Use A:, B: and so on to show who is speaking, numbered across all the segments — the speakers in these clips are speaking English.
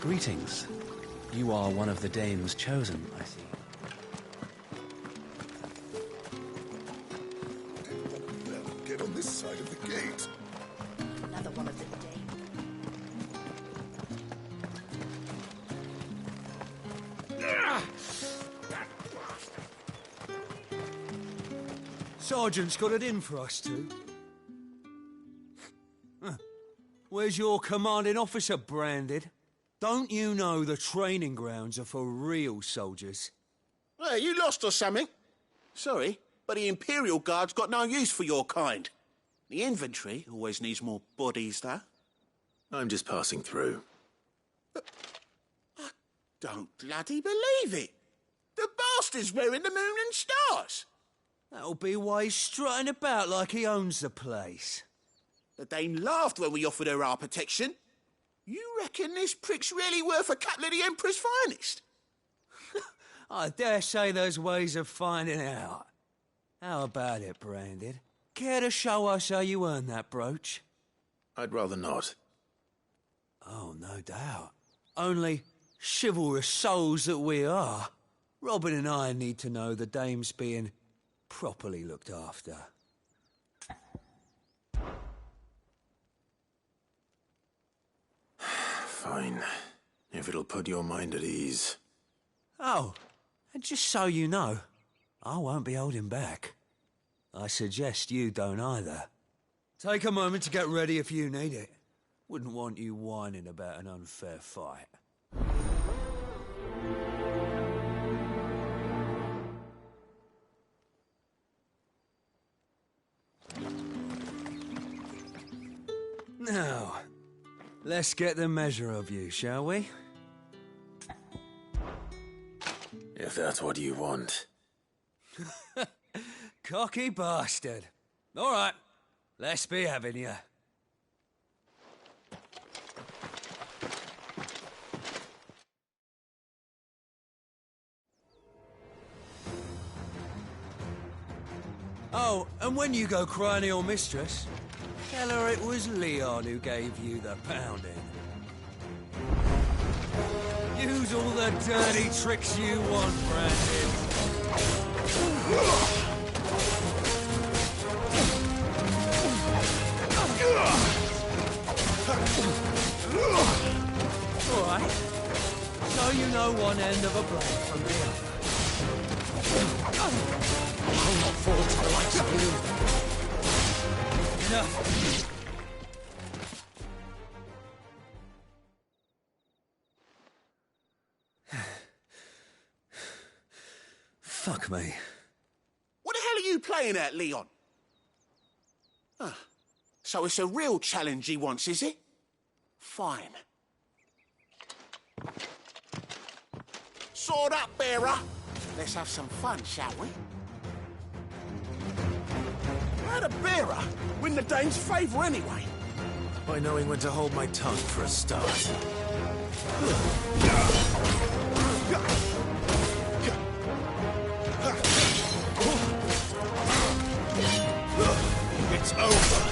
A: Greetings. You are one of the dames chosen, I see.
B: Get on this side of the gate.
C: Another one of the dames.
D: Sergeant's got it in for us two. Where's your commanding officer branded? Don't you know the training grounds are for real soldiers?
E: Hey, you lost or something? Sorry, but the Imperial Guard's got no use for your kind. The infantry always needs more bodies, though.
F: I'm just passing through.
E: I don't bloody believe it. The bastard's wearing the moon and stars.
D: That'll be why he's strutting about like he owns the place.
E: The dame laughed when we offered her our protection. You reckon this prick's really worth a couple of the Emperor's finest?
D: I dare say there's ways of finding out. How about it, Branded? Care to show us how you earned that brooch?
F: I'd rather not.
D: Oh, no doubt. Only chivalrous souls that we are, Robin and I need to know the dame's being properly looked after.
F: Fine. If it'll put your mind at ease.
D: Oh, and just so you know, I won't be holding back. I suggest you don't either. Take a moment to get ready if you need it. Wouldn't want you whining about an unfair fight. Now, let's get the measure of you, shall we?
F: If that's what you want.
D: Cocky bastard. All right, let's be having you. Oh, and when you go crying to your mistress, tell her it was Leon who gave you the pounding. Use all the dirty tricks you want, Brandon. All right. So you know one end of a blade from the other. I'll not fall to the likes of you. Enough. Fuck me.
E: What the hell are you playing at, Leon? So it's a real challenge he wants, is it? Fine. Sword up, bearer. Let's have some fun, shall we? How'd a bearer win the dame's favour anyway?
F: By knowing when to hold my tongue for a start.
B: It's over.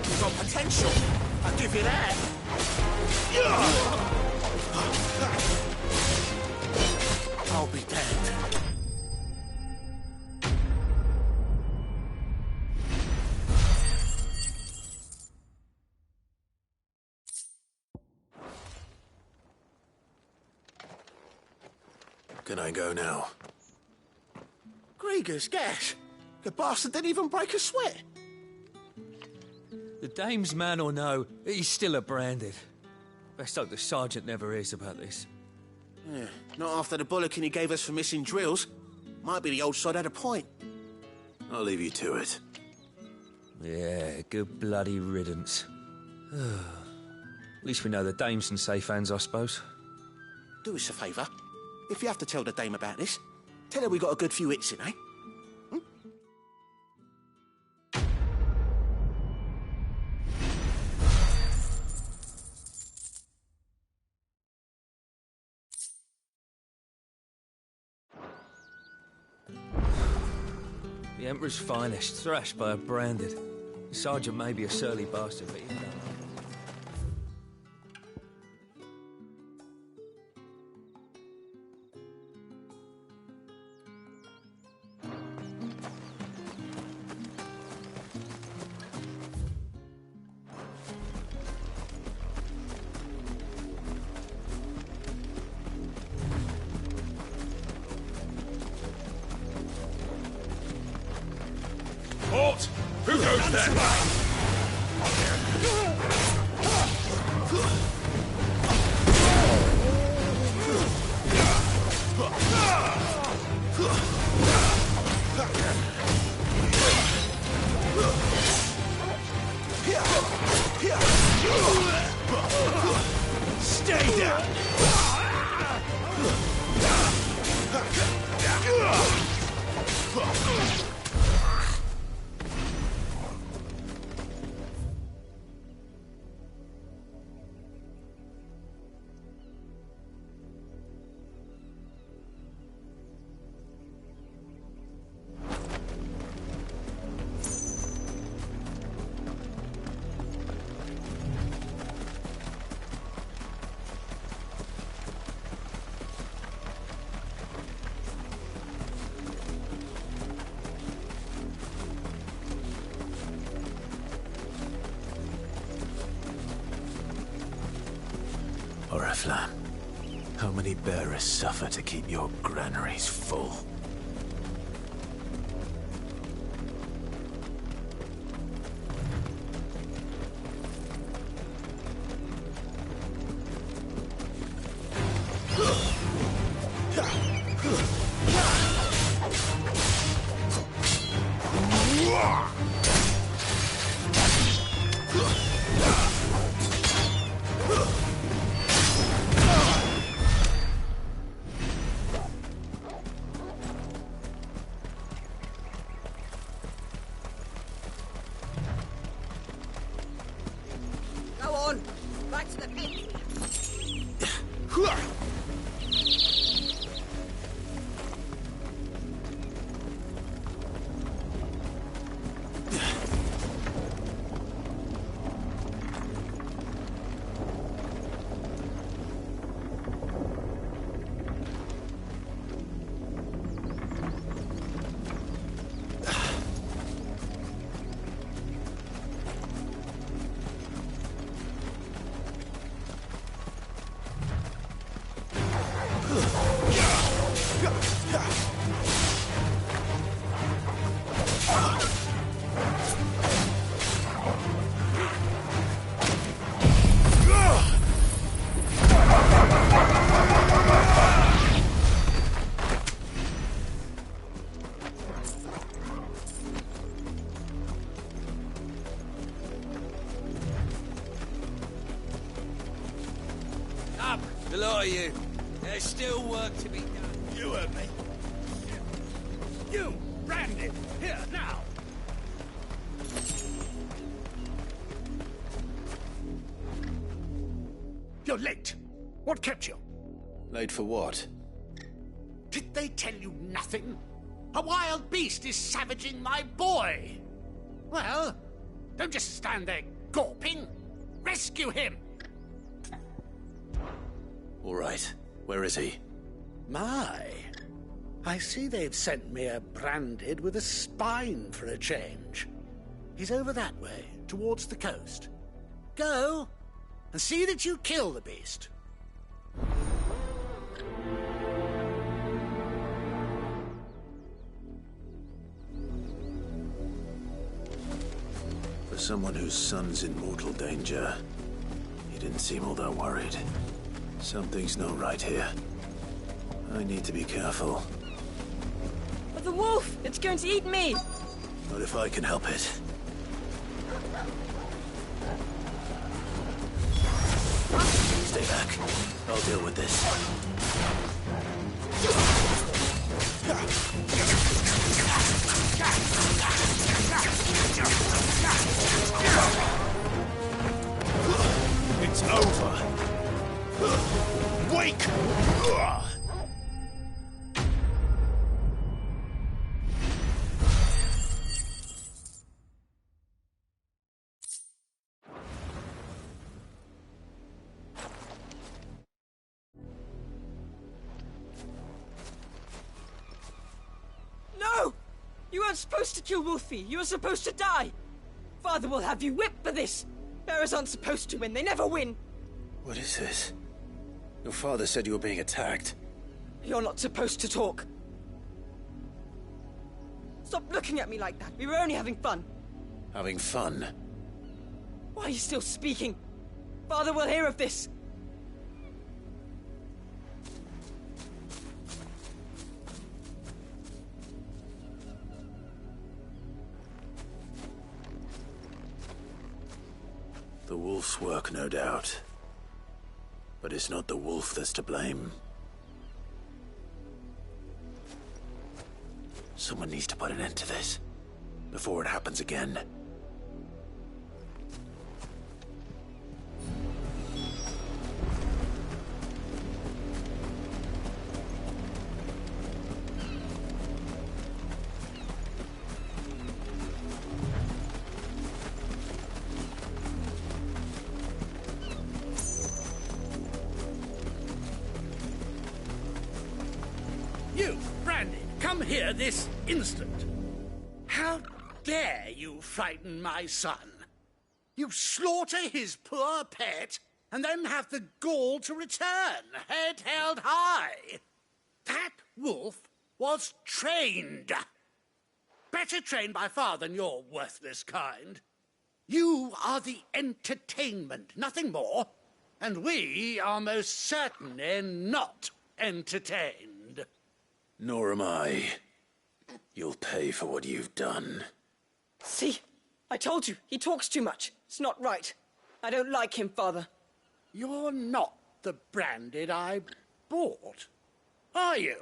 E: You've got potential. I'll give you that. I'll be damned.
F: Can I go now?
E: Grieger's gas. The bastard didn't even break a sweat.
D: The dame's man or no, he's still a Branded. Best hope the sergeant never hears about this.
E: Yeah, not after the bollocking he gave us for missing drills. Might be the old sod had a point.
F: I'll leave you to it.
D: Yeah, good bloody riddance. At least we know the dame's in safe hands, I suppose.
E: Do us a favour. If you have to tell the dame about this, tell her we got a good few hits in, eh?
D: The Emperor's finest, thrashed by a branded. The sergeant may be a surly bastard, but he's done.
B: Halt! Who goes there?
E: Stay down!
F: Oriflamme, how many bearers suffer to keep your granaries full?
C: Go on. Back to the pit.
D: Up! The lot of you. There's still work to be done.
B: You heard me.
E: You, branded, here, now! You're late. What kept you?
F: Late for what?
E: Did they tell you nothing? A wild beast is savaging my boy. Well, don't just stand there gawping. Rescue him.
F: All right. Where is he?
E: My, I see they've sent me a branded with a spine for a change. He's over that way, towards the coast. Go, and see that you kill the beast.
F: For someone whose son's in mortal danger, he didn't seem all that worried. Something's not right here. I need to be careful.
G: But the wolf! It's going to eat me!
F: Not if I can help it. Stay back. I'll deal with this.
B: It's over. Wake!
G: weren't supposed to kill Wolfie. You were supposed to die. Father will have you whipped for this. Bearers aren't supposed to win. They never win.
F: What is this? Your father said you were being attacked.
G: You're not supposed to talk. Stop looking at me like that. We were only having fun.
F: Having fun?
G: Why are you still speaking? Father will hear of this.
F: The wolf's work, no doubt. But it's not the wolf that's to blame. Someone needs to put an end to this, before it happens again.
E: You, Brandy, come here this instant. How dare you frighten my son? You slaughter his poor pet, and then have the gall to return, head held high. That wolf was trained. Better trained by far than your worthless kind. You are the entertainment, nothing more. And we are most certainly not entertained.
F: Nor am I. You'll pay for what you've done.
G: See? I told you. He talks too much. It's not right. I don't like him, Father.
E: You're not the Branded I bought, are you?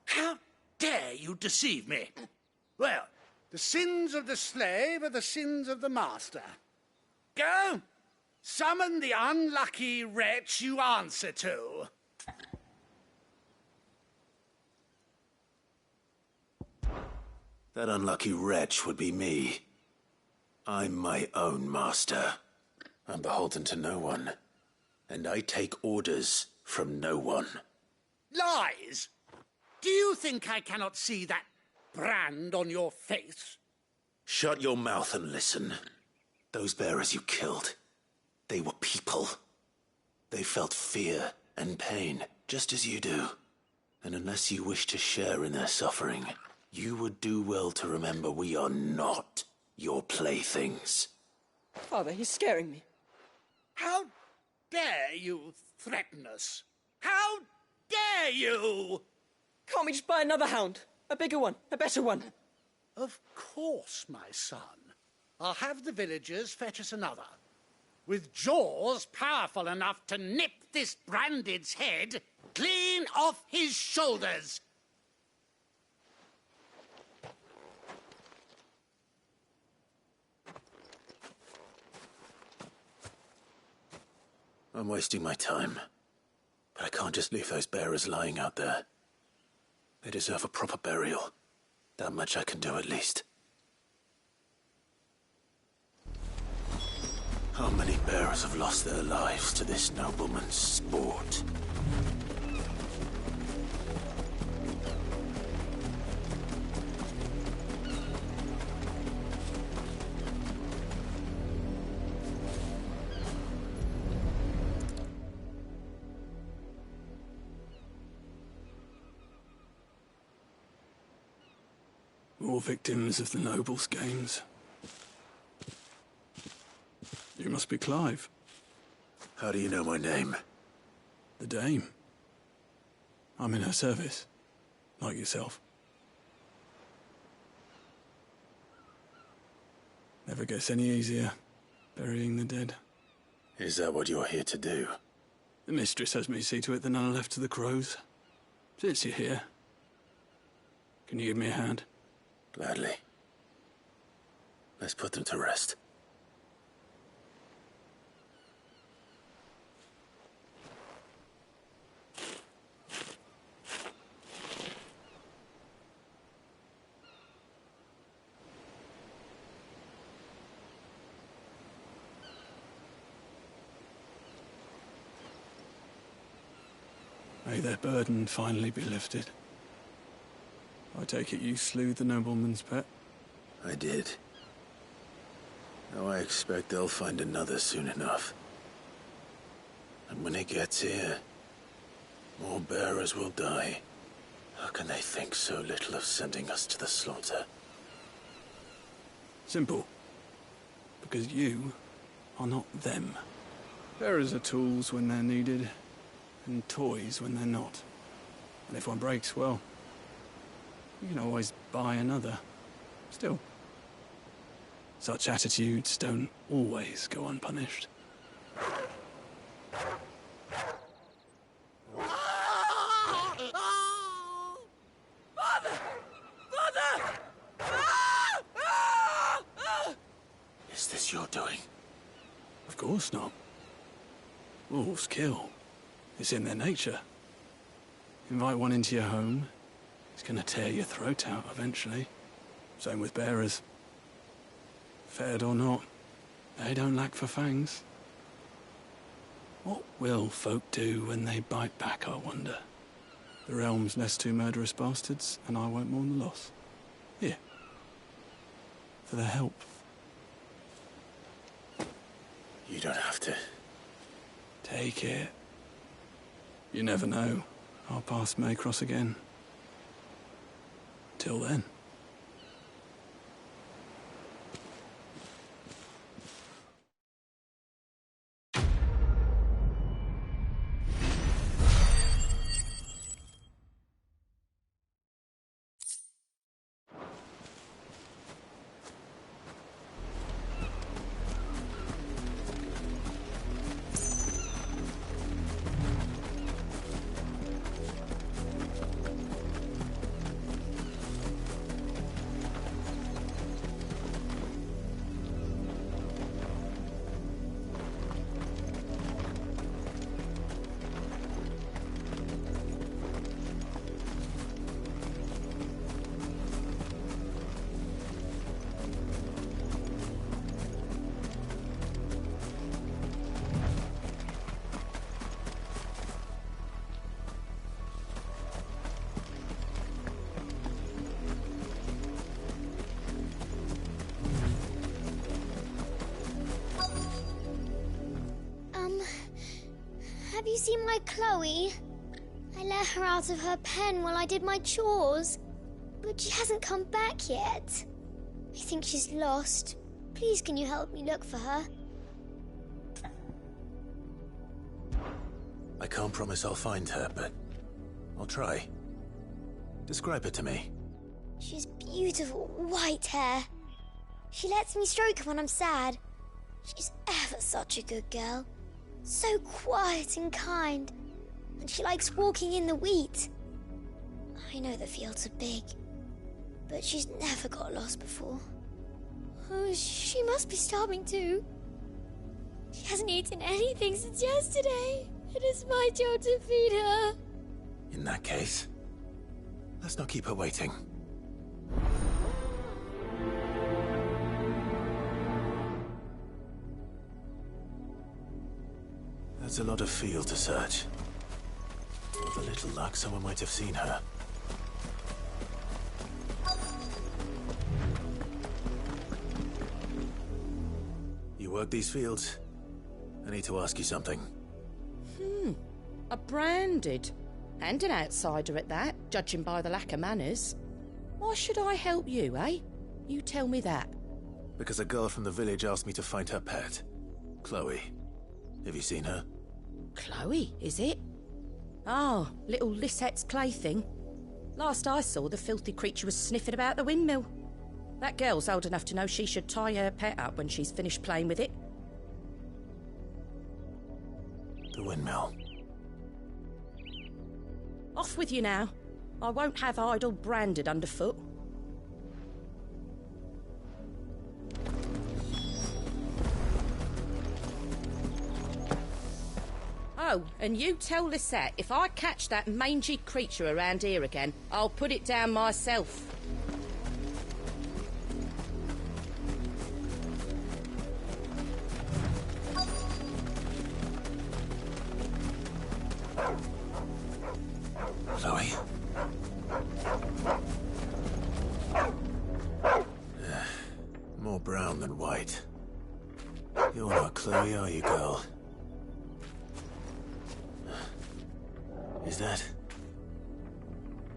E: How dare you deceive me? Well, the sins of the slave are the sins of the master. Go! Summon the unlucky wretch you answer to.
F: That unlucky wretch would be me. I'm my own master. I'm beholden to no one. And I take orders from no one.
E: Lies! Do you think I cannot see that brand on your face?
F: Shut your mouth and listen. Those bearers you killed, they were people. They felt fear and pain, just as you do. And unless you wish to share in their suffering, you would do well to remember we are not your playthings.
G: Father, he's scaring me.
E: How dare you threaten us? How dare you?
G: Can't we just buy another hound? A bigger one, a better one.
E: Of course, my son. I'll have the villagers fetch us another. With jaws powerful enough to nip this Branded's head clean off his shoulders.
F: I'm wasting my time. But I can't just leave those bearers lying out there. They deserve a proper burial. That much I can do at least. How many bearers have lost their lives to this nobleman's sport?
B: More victims of the nobles' games. You must be Clive.
F: How do you know my name?
B: The Dame. I'm in her service, like yourself. Never gets any easier, burying the dead.
F: Is that what you're here to do?
B: The mistress has me see to it that none are left to the crows. Since you're here, can you give me a hand?
F: Gladly. Let's put them to rest.
B: May their burden finally be lifted. I take it you slew the nobleman's pet?
F: I did. Now I expect they'll find another soon enough. And when it gets here, more bearers will die. How can they think so little of sending us to the slaughter?
B: Simple. Because you are not them. Bearers are tools when they're needed, and toys when they're not. And if one breaks, well, you can always buy another. Still, such attitudes don't always go unpunished.
F: Is this your doing?
B: Of course not. Wolves kill. It's in their nature. Invite one into your home, it's gonna tear your throat out eventually. Same with bearers. Fed or not, they don't lack for fangs. What will folk do when they bite back, I wonder? The realm's nest two murderous bastards, and I won't mourn the loss. Here. For their help.
F: You don't have to.
B: Take it. You never know. Our paths may cross again. Till then.
H: Have you seen my Chloe? I let her out of her pen while I did my chores, but she hasn't come back yet. I think she's lost. Please, can you help me look for her?
F: I can't promise I'll find her, but I'll try. Describe her to me.
H: She's beautiful white hair. She lets me stroke her when I'm sad. She's ever such a good girl. So quiet and kind. And she likes walking in the wheat. I know the fields are big, but she's never got lost before. Oh, she must be starving too. She hasn't eaten anything since yesterday. It is my job to feed her.
F: In that case, let's not keep her waiting. That's a lot of field to search. With a little luck, someone might have seen her. You work these fields? I need to ask you something.
I: A branded. And an outsider at that, judging by the lack of manners. Why should I help you, eh? You tell me that.
F: Because a girl from the village asked me to find her pet. Chloe. Have you seen her?
I: Chloe, is it? Oh, little Lisette's plaything. Last I saw, the filthy creature was sniffing about the windmill. That girl's old enough to know she should tie her pet up when she's finished playing with it.
F: The windmill.
I: Off with you now. I won't have idle branded underfoot. Oh, and you tell Lisette, if I catch that mangy creature around here again, I'll put it down myself.
F: Chloe? White. You're not Chloe, are you, girl? Is that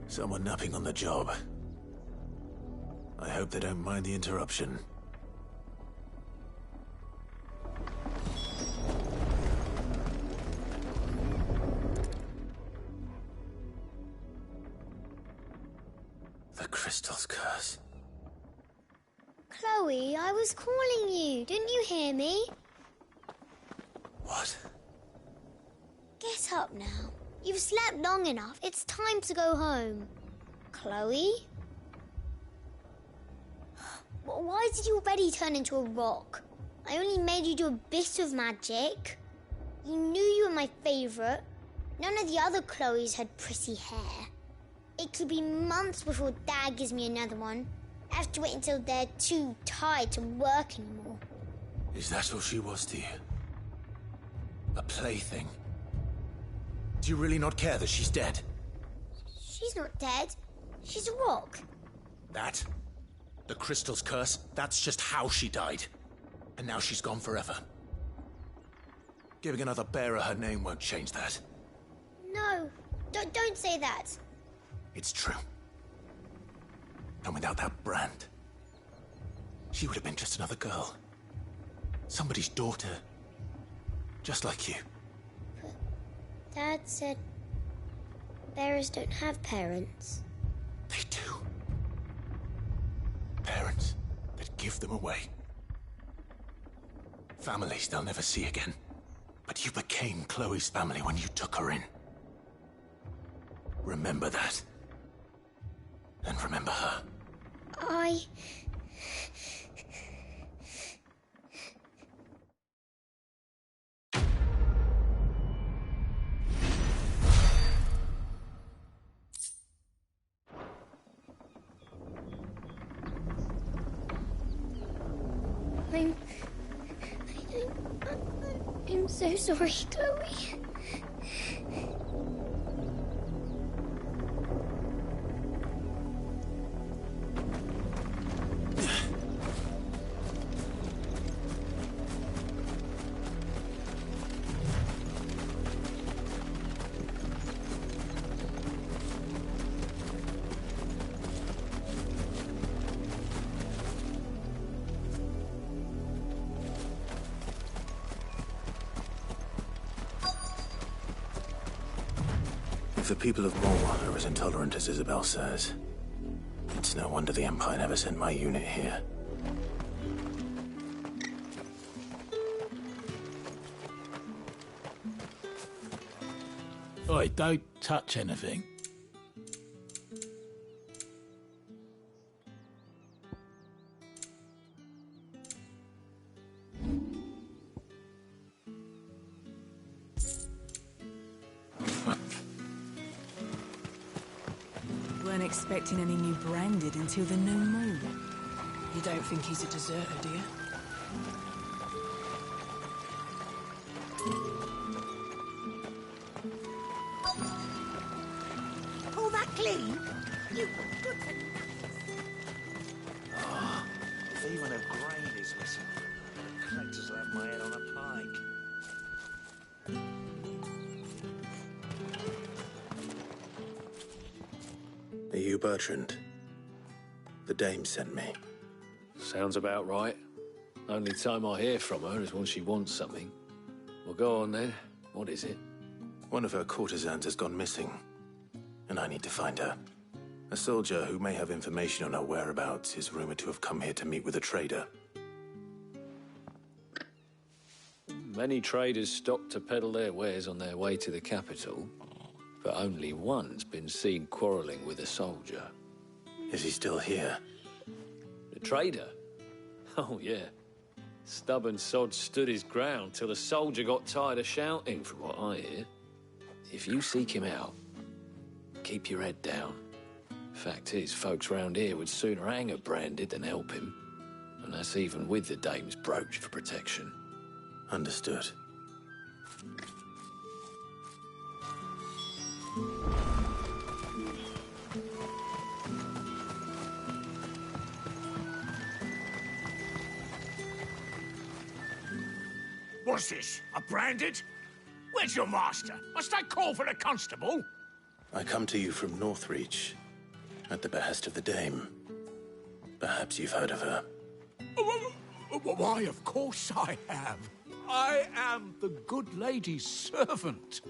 F: someone napping on the job? I hope they don't mind the interruption. The Crystal's curse.
H: Chloe, I was calling you. Didn't you hear me?
F: What?
H: Get up now. You've slept long enough. It's time to go home. Chloe? Why did you already turn into a rock? I only made you do a bit of magic. You knew you were my favourite. None of the other Chloes had pretty hair. It could be months before Dad gives me another one. I have to wait until they're too tired to work anymore.
F: Is that all she was to you? A plaything? Do you really not care that she's dead?
H: She's not dead. She's a rock.
F: That? The Crystal's curse? That's just how she died. And now she's gone forever. Giving another bearer her name won't change that.
H: No, don't say that.
F: It's true. And without that brand, she would have been just another girl. Somebody's daughter. Just like you.
H: But Dad said bearers don't have parents.
F: They do. Parents that give them away. Families they'll never see again. But you became Chloe's family when you took her in. Remember that. And remember her.
H: I'm so sorry, Chloe.
F: If the people of Morwa are as intolerant as Isabel says, it's no wonder the Empire never sent my unit here.
B: Oi, don't touch anything.
J: Weren't expecting any new branded until the new moon. You don't think he's a deserter, do you?
C: Pull that clean. You good for
E: If even a grain is missing, the collectors will have my head on a pike.
F: Are you Bertrand? The dame sent me.
K: Sounds about right. Only time I hear from her is when she wants something. Well, go on then. What is it?
F: One of her courtesans has gone missing, and I need to find her. A soldier who may have information on her whereabouts is rumored to have come here to meet with a trader.
K: Many traders stop to peddle their wares on their way to the capital, but only one's been seen quarrelling with a soldier.
F: Is he still here?
K: The trader? Oh, yeah. Stubborn sod stood his ground till the soldier got tired of shouting, from what I hear. If you seek him out, keep your head down. Fact is, folks round here would sooner hang a branded than help him. And that's even with the dame's brooch for protection.
F: Understood.
L: What's this? A branded? Where's your master? Must I call for the constable?
F: I come to you from Northreach, at the behest of the Dame. Perhaps you've heard of her.
L: Why, of course I have. I am the good lady's servant.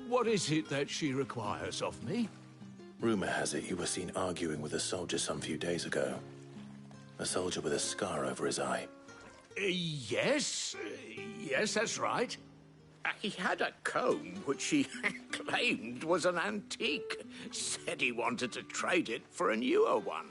L: What is it that she requires of me?
F: Rumor has it you were seen arguing with a soldier some few days ago. A soldier with a scar over his eye.
L: Yes, that's right. He had a comb which he claimed was an antique. Said he wanted to trade it for a newer one.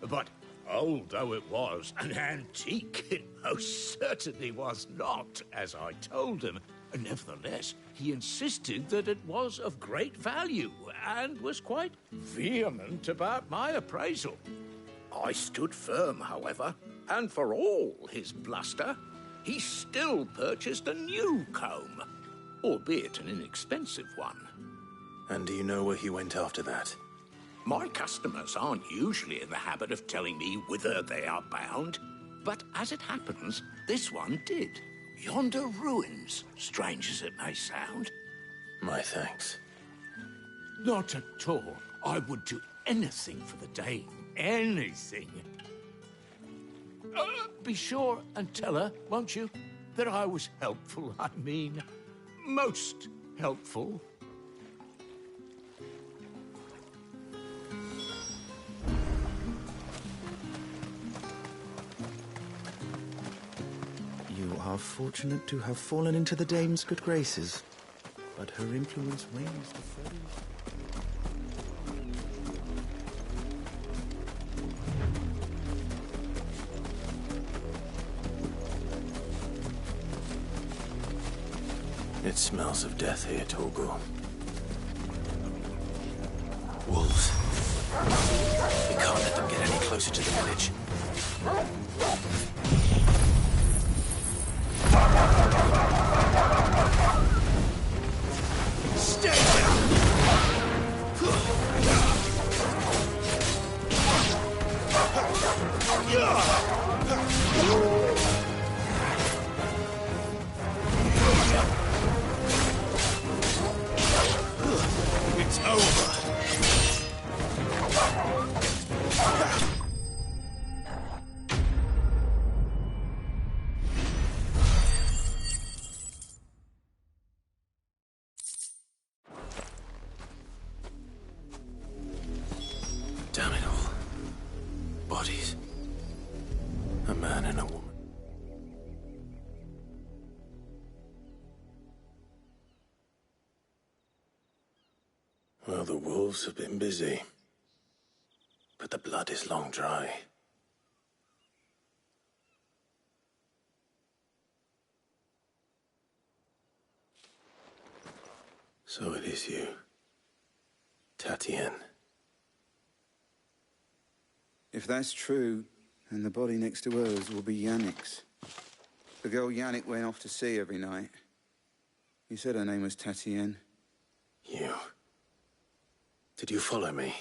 L: But old though it was, an antique it most certainly was not, as I told him. Nevertheless, he insisted that it was of great value and was quite vehement about my appraisal. I stood firm, however, and for all his bluster, he still purchased a new comb, albeit an inexpensive one.
F: And do you know where he went after that?
L: My customers aren't usually in the habit of telling me whither they are bound, but as it happens, this one did. Yonder ruins, strange as it may sound.
F: My thanks.
L: Not at all. I would do anything for the Dame. Anything. Be sure and tell her, won't you, that I was helpful. I mean, most helpful.
M: You are fortunate to have fallen into the Dame's good graces, but her influence wanes to foes.
F: It smells of death here, Torgal. Wolves. We can't let them get any closer to the village.
L: Stay down!
F: It's over. Damn it all. Bodies. A man and a woman. Well, the wolves have been busy. But the blood is long dry. So it is you, Tatien.
N: If that's true, then the body next to hers will be Yannick's. The girl Yannick went off to sea every night. You said her name was Tatien.
F: You. Did you follow me?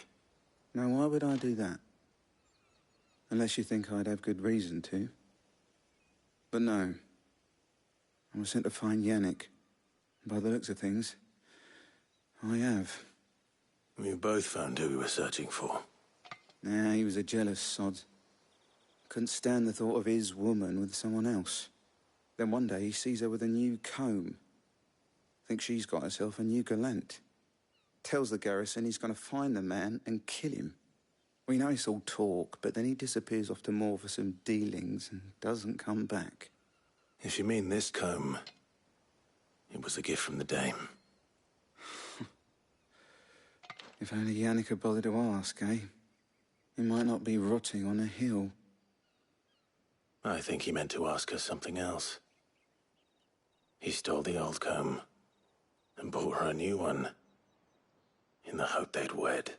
N: Now, why would I do that? Unless you think I'd have good reason to. But no. I was sent to find Yannick. By the looks of things, I have.
F: We both found who we were searching for.
N: Nah, he was a jealous sod. Couldn't stand the thought of his woman with someone else. Then one day he sees her with a new comb. Thinks she's got herself a new gallant. Tells the garrison he's going to find the man and kill him. We know it's all talk, but then he disappears off to Moor for some dealings and doesn't come back.
F: If you mean this comb, it was a gift from the Dame.
N: If only Yannick had bothered to ask, eh? He might not be rotting on a hill.
F: I think he meant to ask her something else. He stole the old comb and bought her a new one in the hope they'd wed.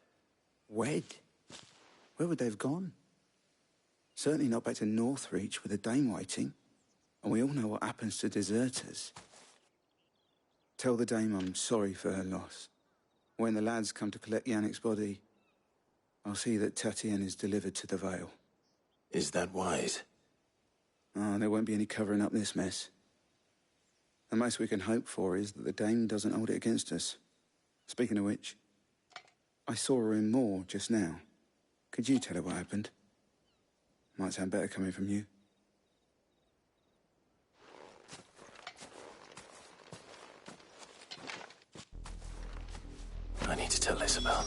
N: Wed? Where would they have gone? Certainly not back to Northreach with the Dame waiting. And we all know what happens to deserters. Tell the Dame I'm sorry for her loss. When the lads come to collect Yannick's body, I'll see that Tatien is delivered to the Vale.
F: Is that wise?
N: Oh, there won't be any covering up this mess. The most we can hope for is that the dame doesn't hold it against us. Speaking of which, I saw her in Moor just now. Could you tell her what happened? Might sound better coming from you.
F: I need to tell Isabel.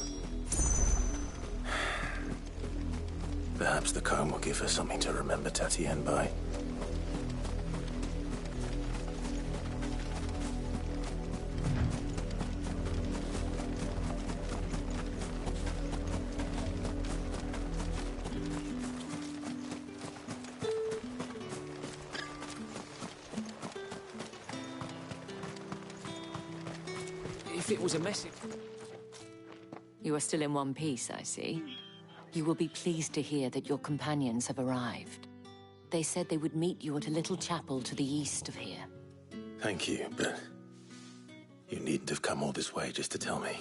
F: Perhaps the comb will give her something to remember Tatienne by.
K: If it was a message...
O: You are still in one piece, I see. You will be pleased to hear that your companions have arrived. They said they would meet you at a little chapel to the east of here.
F: Thank you, but you needn't have come all this way just to tell me.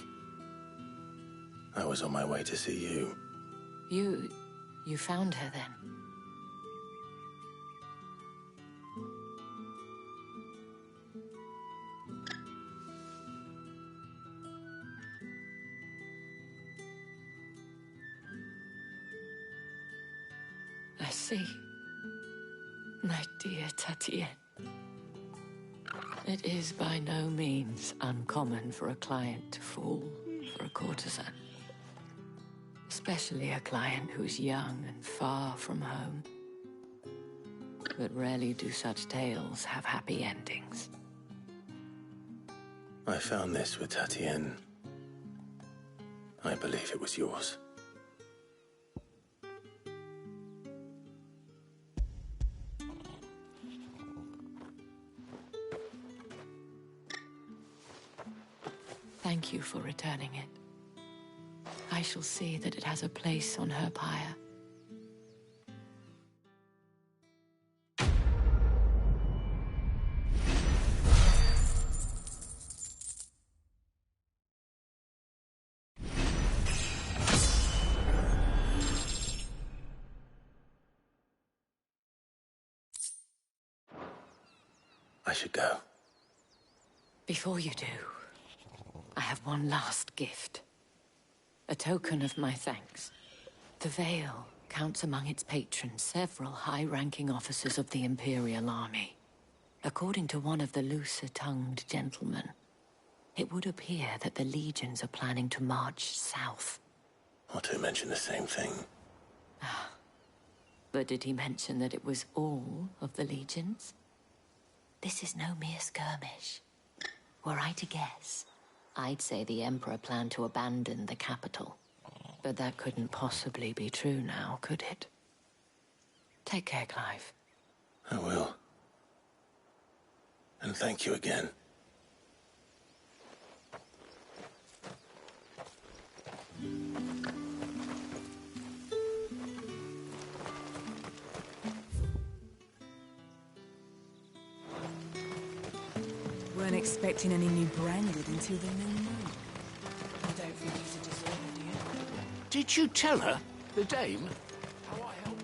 F: I was on my way to see you.
O: You found her then? I see. My dear Tatienne. It is by no means uncommon for a client to fall for a courtesan. Especially a client who's young and far from home. But rarely do such tales have happy endings.
F: I found this with Tatienne. I believe it was yours.
O: Thank you for returning it. I shall see that it has a place on her pyre.
F: I should go.
O: Before you do, I have one last gift. A token of my thanks. The Vale counts among its patrons several high-ranking officers of the Imperial Army. According to one of the looser-tongued gentlemen, it would appear that the legions are planning to march south.
F: Otto mentioned the same thing.
O: But did he mention that it was all of the legions? This is no mere skirmish. Were I to guess, I'd say the Emperor planned to abandon the capital. But that couldn't possibly be true now, could it? Take care, Clive.
F: I will. And thank you again.
J: Weren't expecting any new branded until the new moon. I don't think he's a deserter, do you?
L: Did you tell her, the dame, how I helped?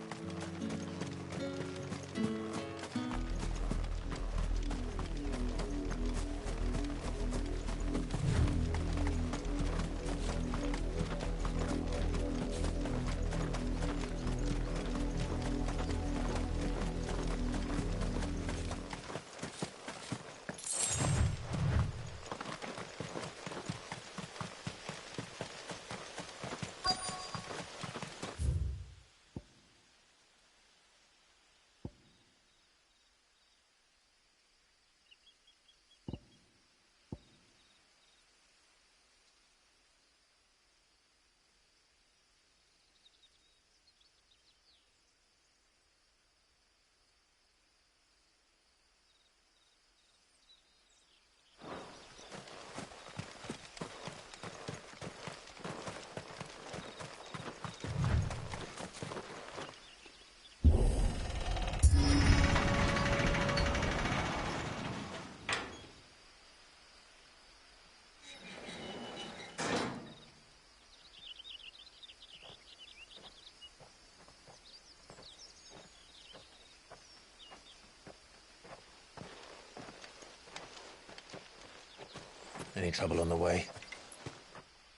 P: Any trouble on the way?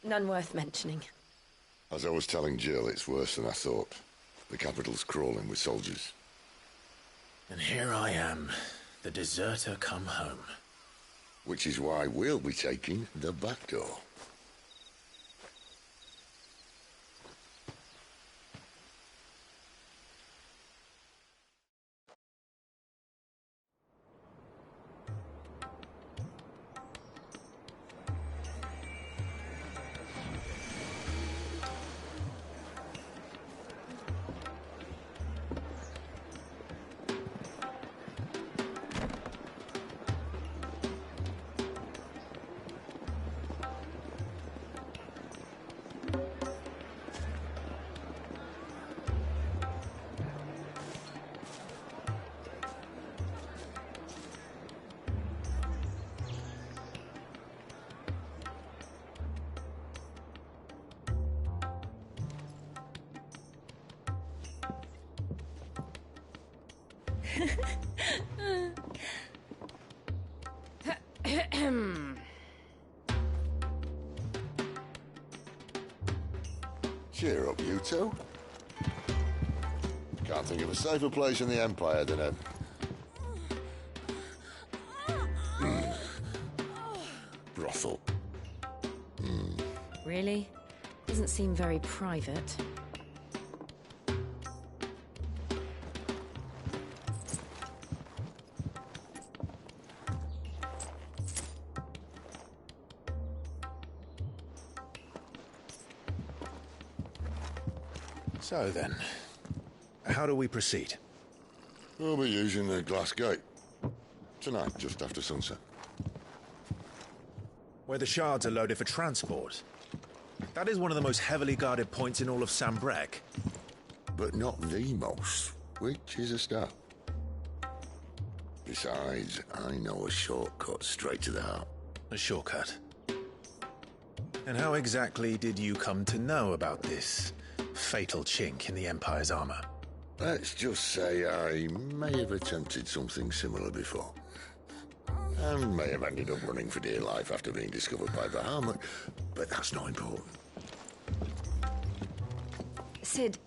I: None worth mentioning.
Q: As I was telling Jill, it's worse than I thought. The capital's crawling with soldiers.
P: And here I am, the deserter come home.
Q: Which is why we'll be taking the back door. Cheer up, you two. Can't think of a safer place in the Empire than a... brothel.
I: Really? Doesn't seem very private.
P: So then, how do we proceed?
Q: We'll be using the glass gate. Tonight, just after sunset.
P: Where the shards are loaded for transport. That is one of the most heavily guarded points in all of Sambrec.
Q: But not the most, which is a start. Besides, I know a shortcut straight to the heart.
P: A shortcut? And how exactly did you come to know about this fatal chink in the Empire's armor?
Q: Let's just say I may have attempted something similar before. And may have ended up running for dear life after being discovered by Bahamut, but that's not important.
I: Sid,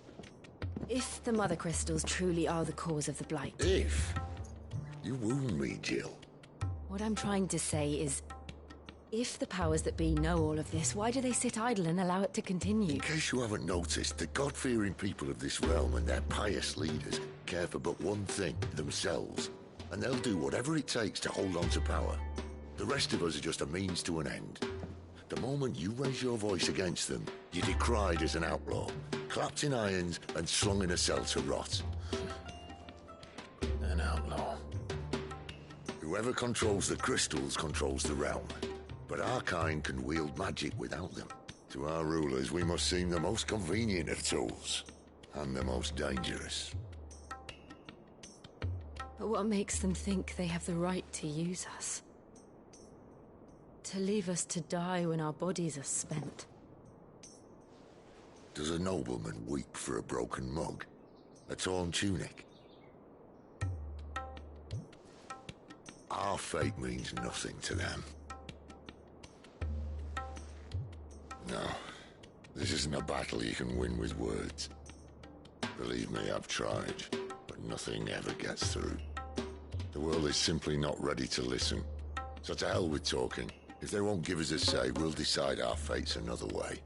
I: if the Mother Crystals truly are the cause of the Blight...
Q: If? You wound me, Jill.
I: What I'm trying to say is, if the powers that be know all of this, why do they sit idle and allow it to continue?
Q: In case you haven't noticed, the God-fearing people of this realm and their pious leaders care for but one thing, themselves. And they'll do whatever it takes to hold on to power. The rest of us are just a means to an end. The moment you raise your voice against them, you're decried as an outlaw, clapped in irons and slung in a cell to rot.
P: An outlaw.
Q: Whoever controls the crystals controls the realm. But our kind can wield magic without them. To our rulers, we must seem the most convenient of tools. And the most dangerous.
I: But what makes them think they have the right to use us? To leave us to die when our bodies are spent?
Q: Does a nobleman weep for a broken mug? A torn tunic? Our fate means nothing to them. No, this isn't a battle you can win with words. Believe me, I've tried, but nothing ever gets through. The world is simply not ready to listen. So to hell with talking. If they won't give us a say, we'll decide our fates another way.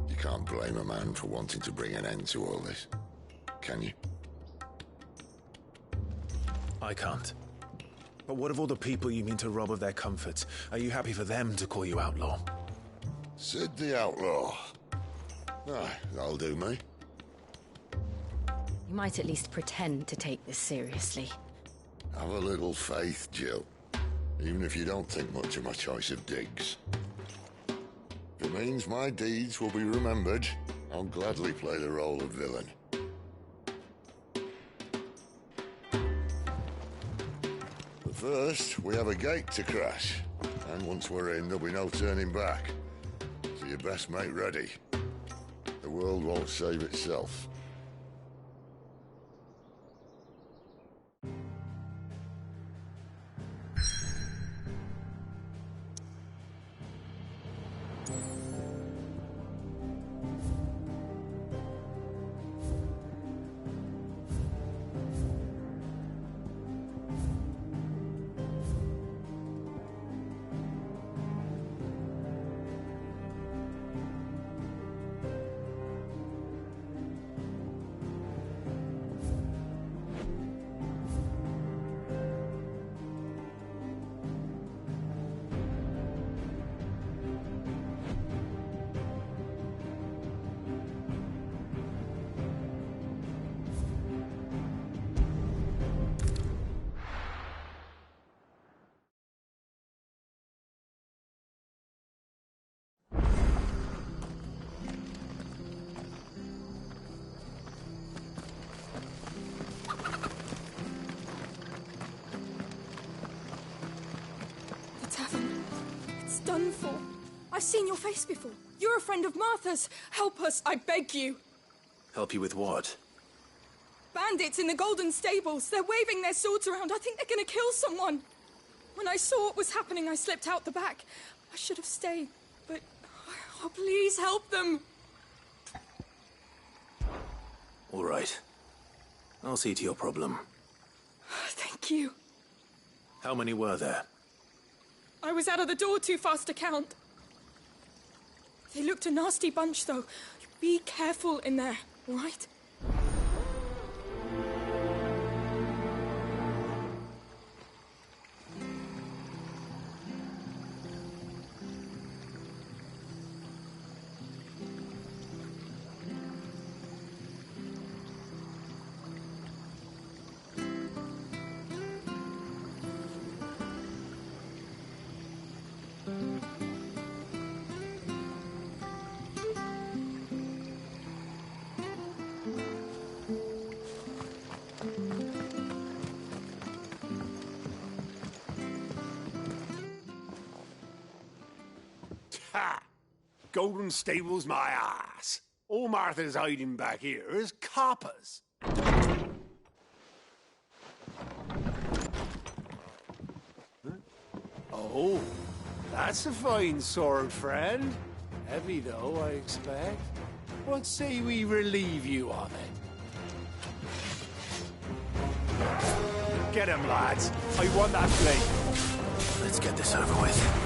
Q: You can't blame a man for wanting to bring an end to all this, can you?
P: I can't. But what of all the people you mean to rob of their comforts? Are you happy for them to call you outlaw?
Q: Sid the Outlaw. Aye, that'll do me.
I: You might at least pretend to take this seriously.
Q: Have a little faith, Jill. Even if you don't think much of my choice of digs. If it means my deeds will be remembered, I'll gladly play the role of villain. But first, we have a gate to crash. And once we're in, there'll be no turning back. So you best make ready. The world won't save itself.
G: done for. I've seen your face before. You're a friend of Martha's. Help us, I beg you.
F: Help you with what?
G: Bandits in the Golden Stables. They're waving their swords around. I think they're going to kill someone. When I saw what was happening, I slipped out the back. I should have stayed, but... Oh, please help them.
F: All right. I'll see to your problem.
G: Thank you.
F: How many were there?
G: I was out of the door too fast to count. They looked a nasty bunch, though. Be careful in there, all right?
R: Ha! Golden Stables my ass. All Martha's hiding back here is coppers. Huh? Oh, that's a fine sword, friend. Heavy, though, I expect. What say we relieve you of it? Get him, lads. I want that blade.
F: Let's get this over with.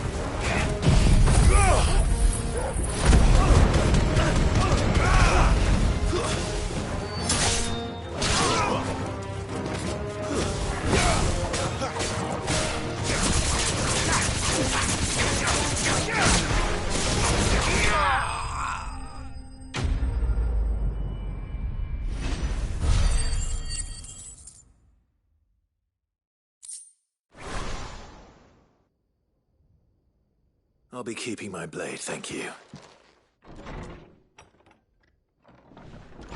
F: I'll be keeping my blade, thank you.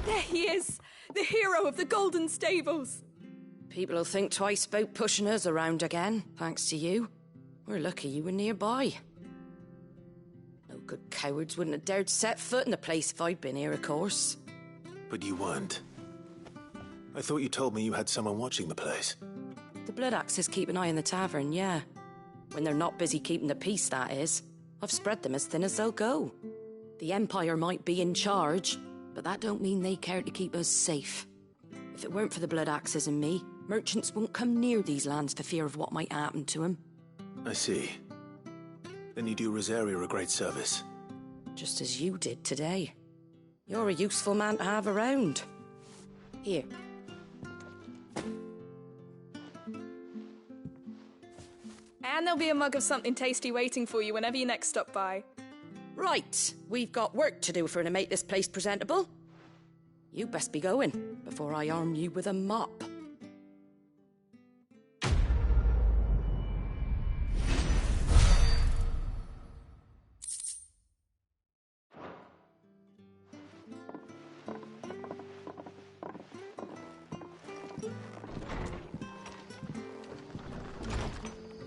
G: There he is! The hero of the Golden Stables!
I: People will think twice about pushing us around again, thanks to you. We're lucky you were nearby. No good cowards wouldn't have dared set foot in the place if I'd been here, of course.
F: But you weren't. I thought you told me you had someone watching the place.
I: The Blood Axes keep an eye on the tavern, yeah. When they're not busy keeping the peace, that is. I've spread them as thin as they'll go. The Empire might be in charge, but that don't mean they care to keep us safe. If it weren't for the Blood Axes and me, merchants won't come near these lands for fear of what might happen to them.
F: I see. Then you do Rosaria a great service.
I: Just as you did today. You're a useful man to have around. Here.
G: And there'll be a mug of something tasty waiting for you whenever you next stop by.
I: Right, we've got work to do to make this place presentable. You best be going, before I arm you with a mop.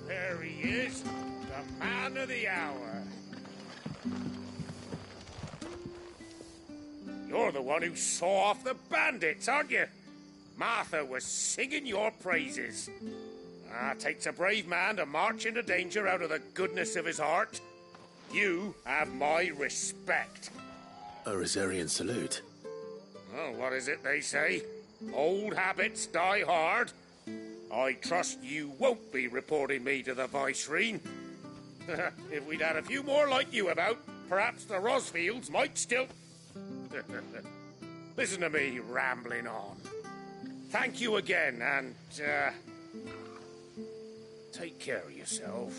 R: There he is, the man of the hour. You're the one who saw off the bandits, aren't you? Martha was singing your praises. Takes a brave man to march into danger out of the goodness of his heart. You have my respect.
F: A Rosarian salute.
R: Oh, what is it they say? Old habits die hard. I trust you won't be reporting me to the Vicereine. If we'd had a few more like you about, perhaps the Rosfields might still... Listen to me rambling on. Thank you again, and, take care of yourself.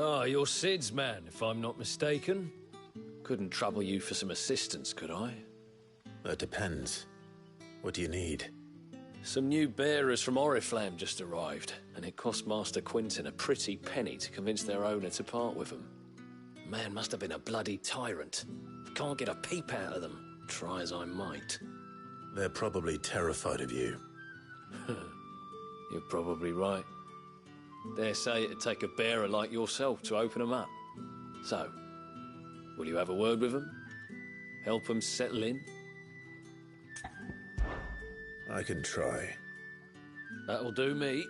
K: Ah, you're Sid's man, if I'm not mistaken. Couldn't trouble you for some assistance, could I?
F: That depends. What do you need?
K: Some new bearers from Oriflamme just arrived, and it cost Master Quinton a pretty penny to convince their owner to part with them. Man must have been a bloody tyrant. Can't get a peep out of them, try as I might.
F: They're probably terrified of you.
K: You're probably right. Dare say it'd take a bearer like yourself to open them up. So, will you have a word with them? Help them settle in?
F: I can try.
K: That'll do me.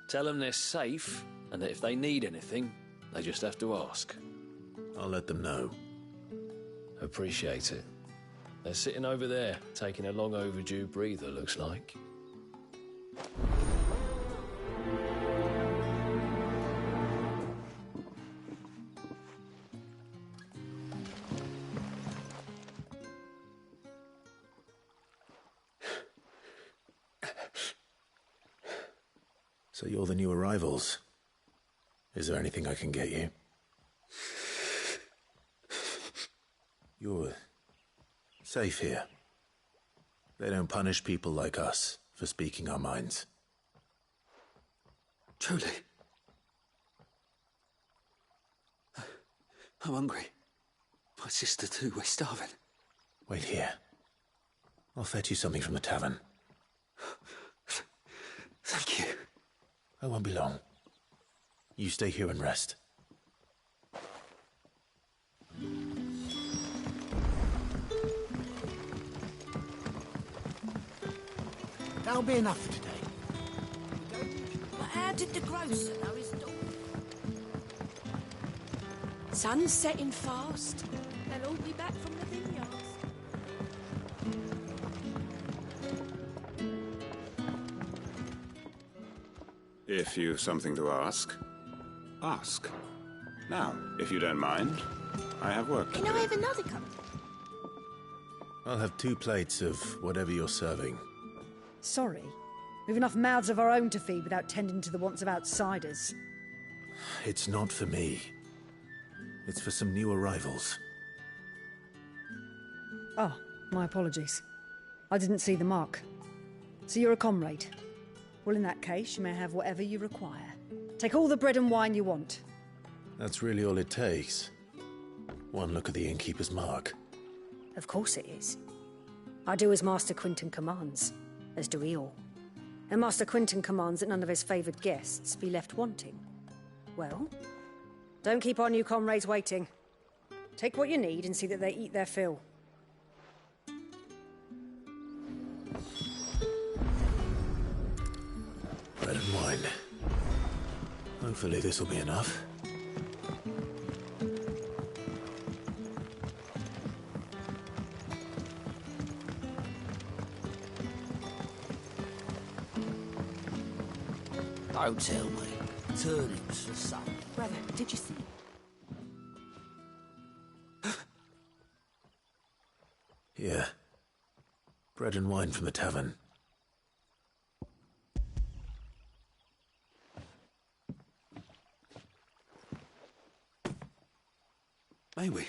K: Tell them they're safe, and that if they need anything, they just have to ask.
F: I'll let them know.
K: Appreciate it. They're sitting over there, taking a long overdue breather, looks like.
F: So you're the new arrivals. Is there anything I can get you? You're safe here. They don't punish people like us for speaking our minds.
D: Truly. I'm hungry. My sister too, we're starving.
F: Wait here. I'll fetch you something from the tavern.
D: Thank you.
F: I won't be long. You stay here and rest.
E: That'll be enough for today.
I: But how did the grocer know his daughter? Sun's setting fast. They'll all be back from the vineyards.
S: If you've something to ask, ask. Now, if you don't mind, I have work to
H: Can
S: do.
H: I have another cup?
P: I'll have 2 plates of whatever you're serving.
T: Sorry. We've enough mouths of our own to feed without tending to the wants of outsiders.
P: It's not for me. It's for some new arrivals.
T: Oh, my apologies. I didn't see the mark. So you're a comrade. Well, in that case, you may have whatever you require. Take all the bread and wine you want.
P: That's really all it takes. One look at the innkeeper's mark.
T: Of course it is. I do as Master Quinton commands, as do we all. And Master Quinton commands that none of his favoured guests be left wanting. Well, don't keep our new comrades waiting. Take what you need and see that they eat their fill.
P: Bread and wine. Hopefully this will be enough.
E: Don't tell me. Turnips for supper.
J: Brother, did you see?
P: Here. Bread and wine from the tavern.
D: May we?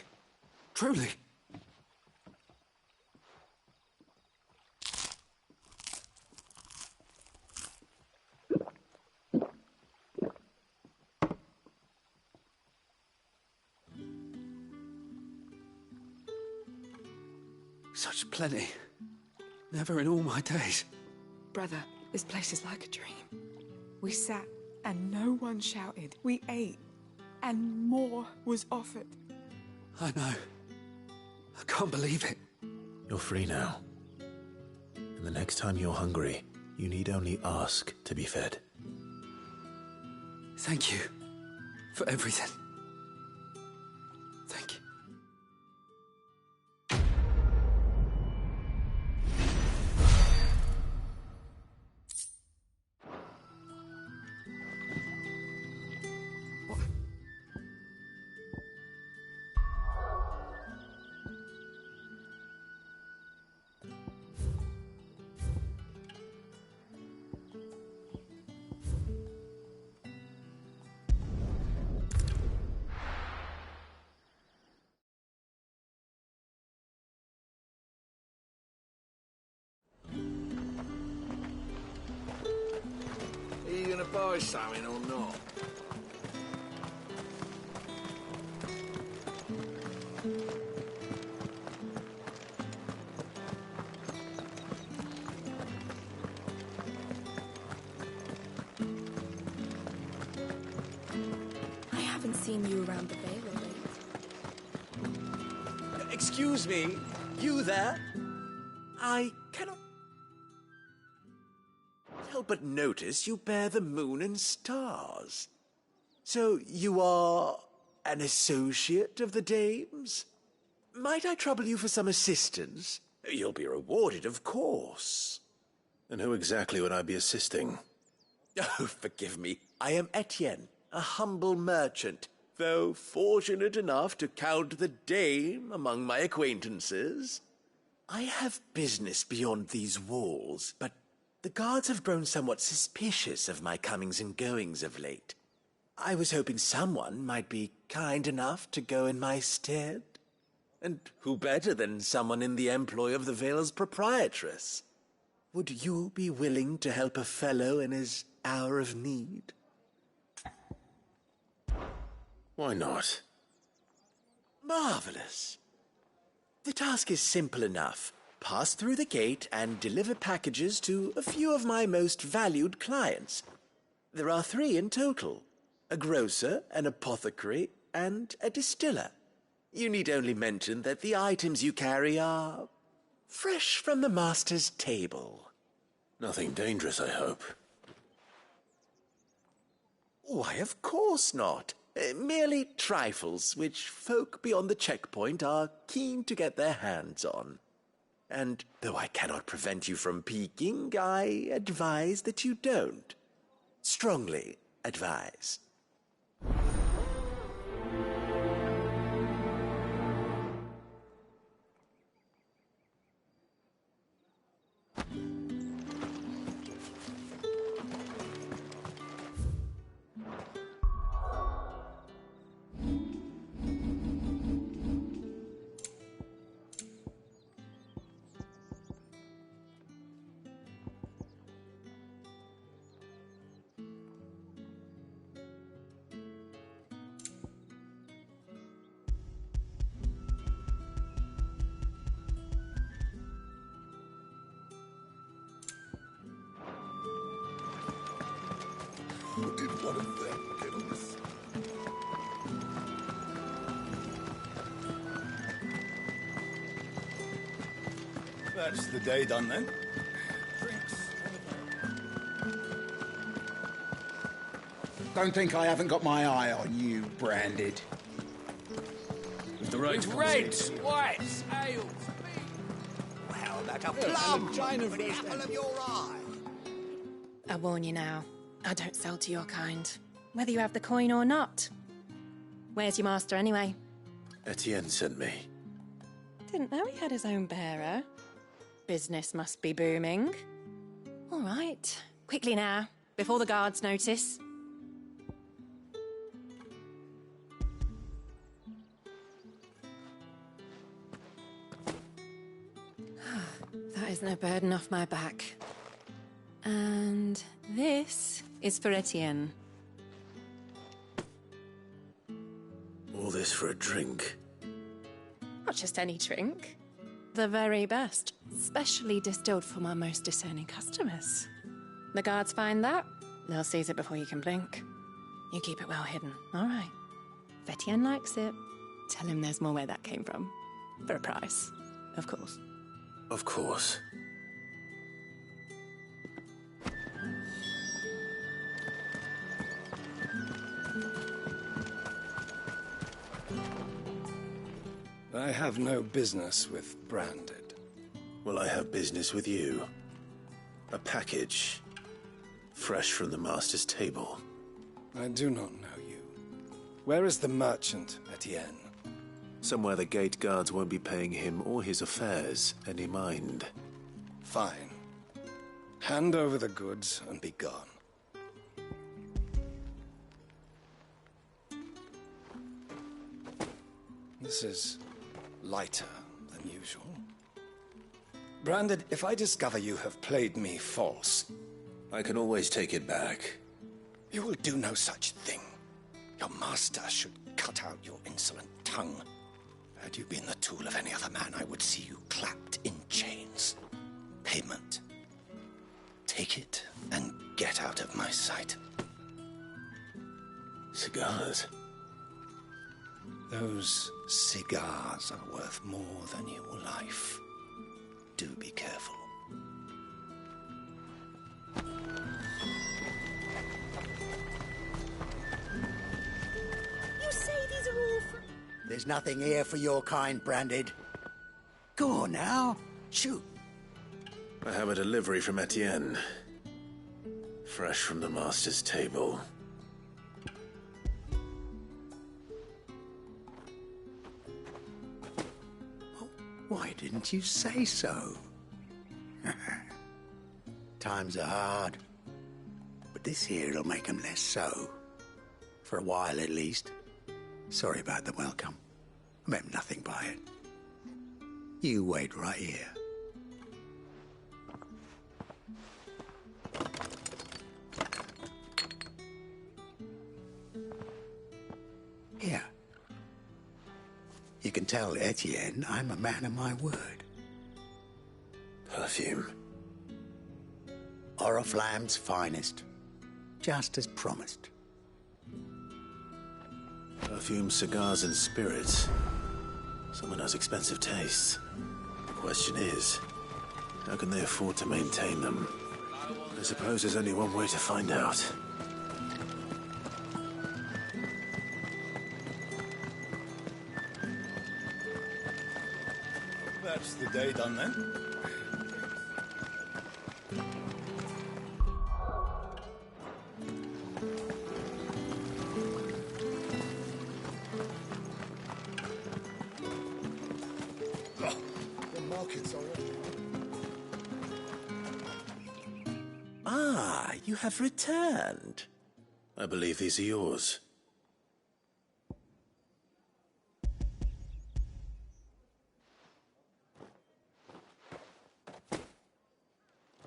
D: Truly? Such plenty. Never in all my days.
J: Brother, this place is like a dream. We sat and no one shouted. We ate and more was offered.
D: I know. I can't believe it.
P: You're free now. And the next time you're hungry, you need only ask to be fed.
D: Thank you for everything. Thank you.
L: Are you gonna buy something or not?
G: I haven't seen you around the Vale of late.
U: Excuse me, you there? I cannot help but notice you bear the moon and stars. So you are an associate of the dames? Might I trouble you for some assistance? You'll be rewarded, of course.
P: And who exactly would I be assisting?
U: Oh, forgive me. I am Etienne, a humble merchant, though fortunate enough to count the dame among my acquaintances. I have business beyond these walls, but the guards have grown somewhat suspicious of my comings and goings of late. I was hoping someone might be kind enough to go in my stead. And who better than someone in the employ of the Vale's proprietress? Would you be willing to help a fellow in his hour of need?
P: Why not?
U: Marvelous. The task is simple enough. Pass through the gate and deliver packages to a few of my most valued clients. There are 3 in total: a grocer, an apothecary, and a distiller. You need only mention that the items you carry are fresh from the master's table.
P: Nothing dangerous, I hope.
U: Why, of course not. Merely trifles which folk beyond the checkpoint are keen to get their hands on. And though I cannot prevent you from peeking, I advise that you don't. Strongly advise.
Q: needed one of them pills.
A: That's the day done then.
V: Don't think I haven't got my eye on you, Branded.
A: With the right
C: Reds, whites, ales. Well, like a plum. For the apple of your eye.
I: I warn you now, I don't sell to your kind, whether you have the coin or not. Where's your master anyway?
F: Etienne sent me.
I: Didn't know he had his own bearer. Business must be booming. All right, quickly now, before the guards notice. That is no burden off my back. And this is for Etienne.
F: All this for a drink.
I: Not just any drink. The very best. Specially distilled for my most discerning customers. The guards find that, they'll seize it before you can blink. You keep it well hidden, all right? If Etienne likes it, tell him there's more where that came from. For a price, of course.
F: Of course.
A: I have no business with Branded.
F: Well, I have business with you. A package. Fresh from the master's table.
A: I do not know you. Where is the merchant, Etienne?
F: Somewhere the gate guards won't be paying him or his affairs any mind.
A: Fine. Hand over the goods and be gone. This is lighter than usual. Branded, if I discover you have played me false...
F: I can always take it back.
A: You will do no such thing. Your master should cut out your insolent tongue. Had you been the tool of any other man, I would see you clapped in chains. Payment. Take it and get out of my sight.
F: Cigars?
A: Those cigars are worth more than your life. Do be careful.
C: You say these are all from... There's nothing here for your kind, Branded. Go on now. Shoot.
F: I have a delivery from Etienne. Fresh from the master's table.
C: Why didn't you say so? Times are hard. But this here'll make 'em less so. For a while, at least. Sorry about the welcome. I meant nothing by it. You wait right here. Here. You can tell Etienne I'm a man of my word.
F: Perfume.
C: Oriflamme's finest. Just as promised.
F: Perfume, cigars, and spirits. Someone has expensive tastes. The question is, how can they afford to maintain them? I suppose there's only one way to find out.
A: That's the day done then.
Q: The markets are
U: Ah, you have returned.
F: I believe these are yours.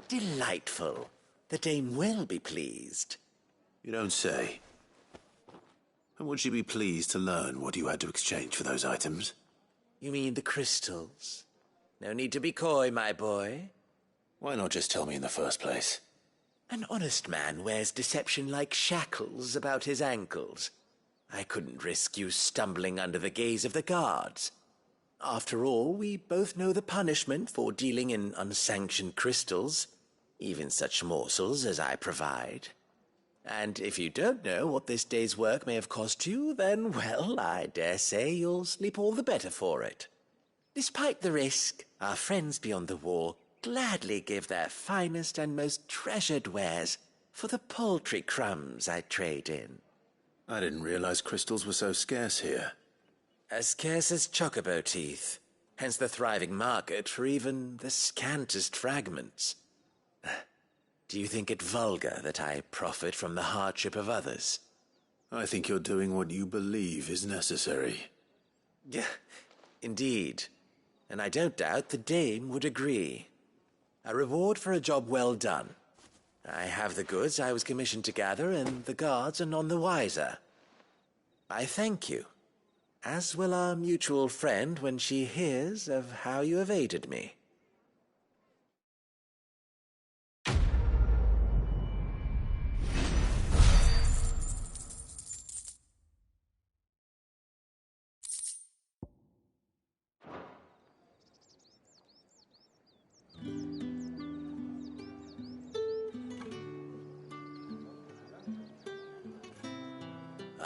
C: Delightful. The dame will be pleased.
F: You don't say. And would she be pleased to learn what you had to exchange for those items?
U: You mean the crystals? No need to be coy, my boy.
F: Why not just tell me in the first place?
U: An honest man wears deception like shackles about his ankles. I couldn't risk you stumbling under the gaze of the guards. After all, we both know the punishment for dealing in unsanctioned crystals, even such morsels as I provide. And if you don't know what this day's work may have cost you, then, well, I dare say you'll sleep all the better for it. Despite the risk, our friends beyond the wall gladly give their finest and most treasured wares for the paltry crumbs I trade in.
F: I didn't realize crystals were so scarce here.
U: As scarce as chocobo teeth, hence the thriving market for even the scantest fragments. Do you think it vulgar that I profit from the hardship of others?
F: I think you're doing what you believe is necessary.
U: Yeah, indeed. And I don't doubt the dame would agree. A reward for a job well done. I have the goods I was commissioned to gather, and the guards are none the wiser. I thank you, as will our mutual friend when she hears of how you have aided me.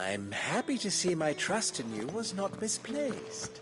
U: I'm happy to see my trust in you was not misplaced.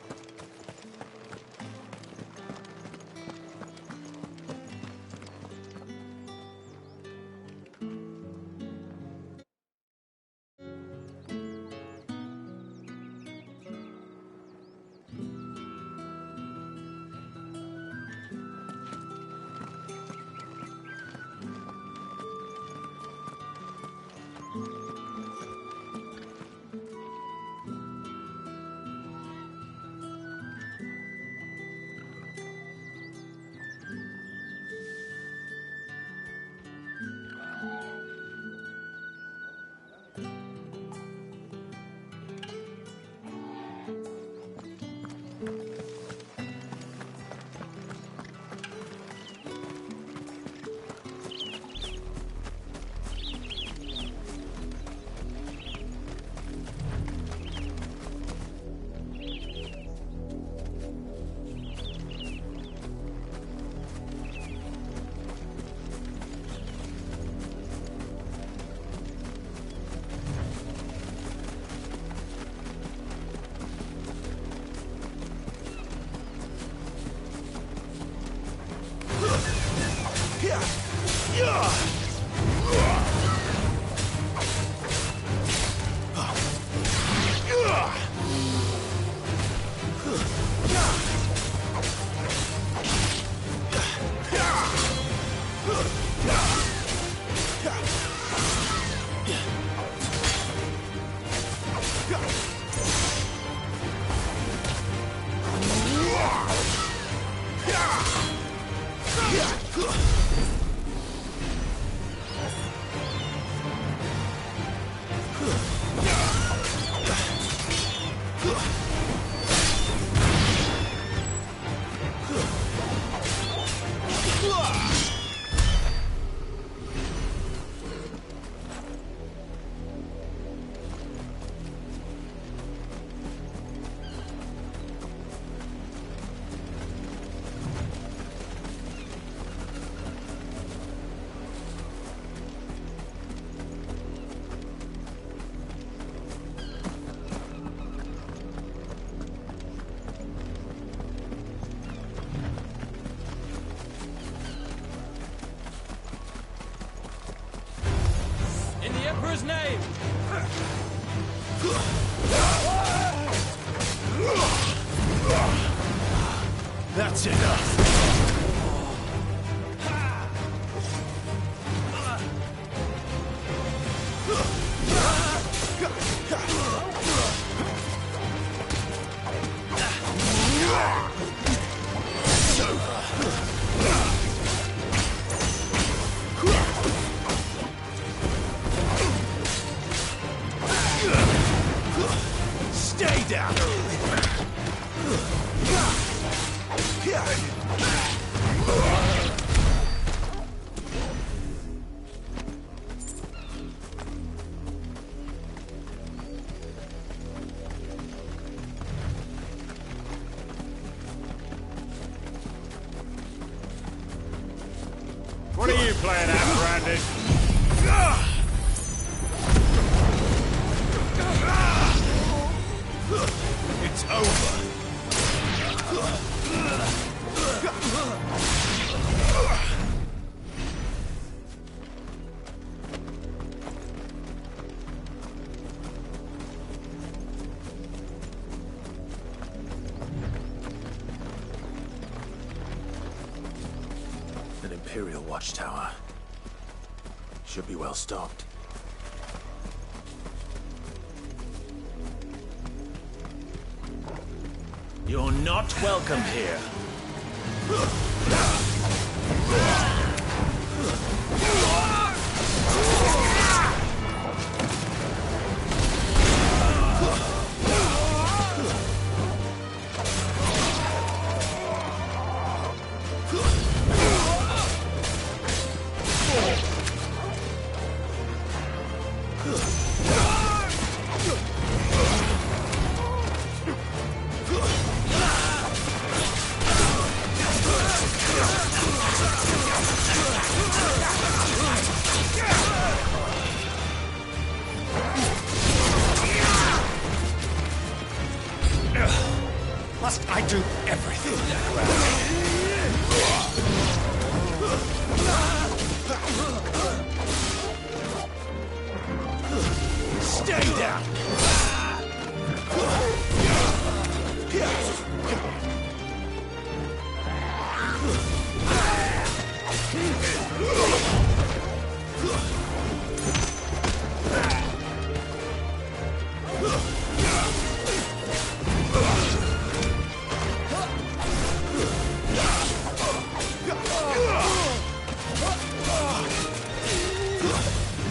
K: Emperor's name!
F: That's enough!
B: Stay down! playing at, Brandon? It's over.
F: An Imperial watchtower. Should be well stocked.
B: You're not welcome here.
A: Must I do everything
B: Stay down!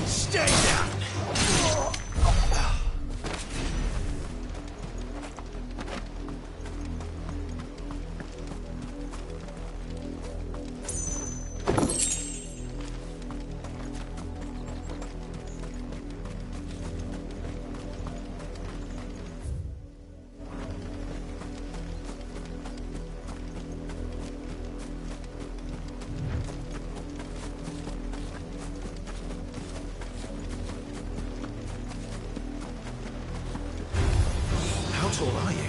B: Stay down!
P: How tall are you?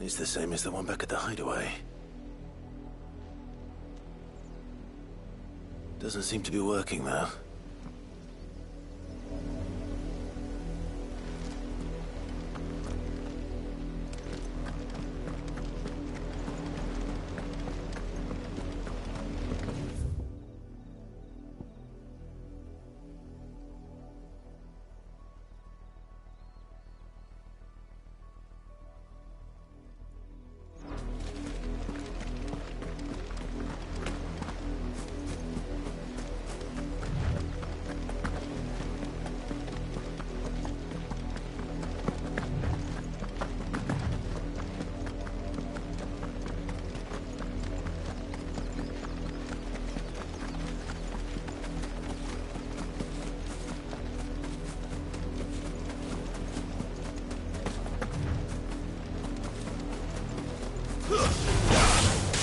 F: It's the same as the one back at the hideaway. Doesn't seem to be working, though.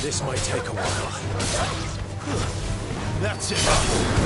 B: This might take a while. That's it.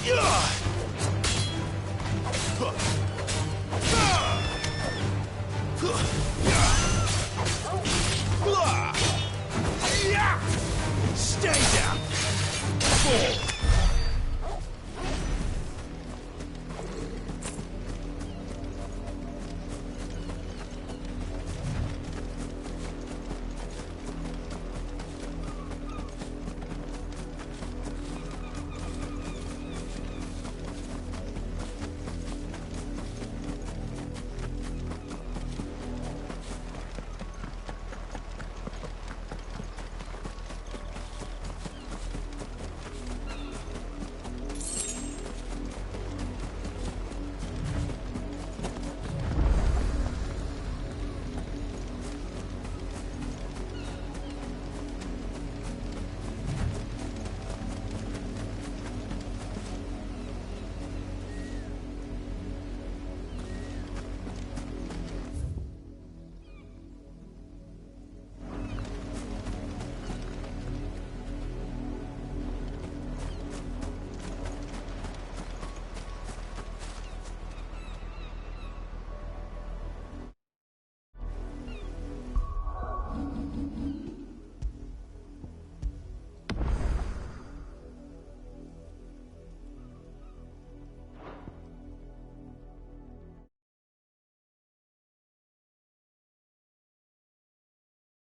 B: Ugh!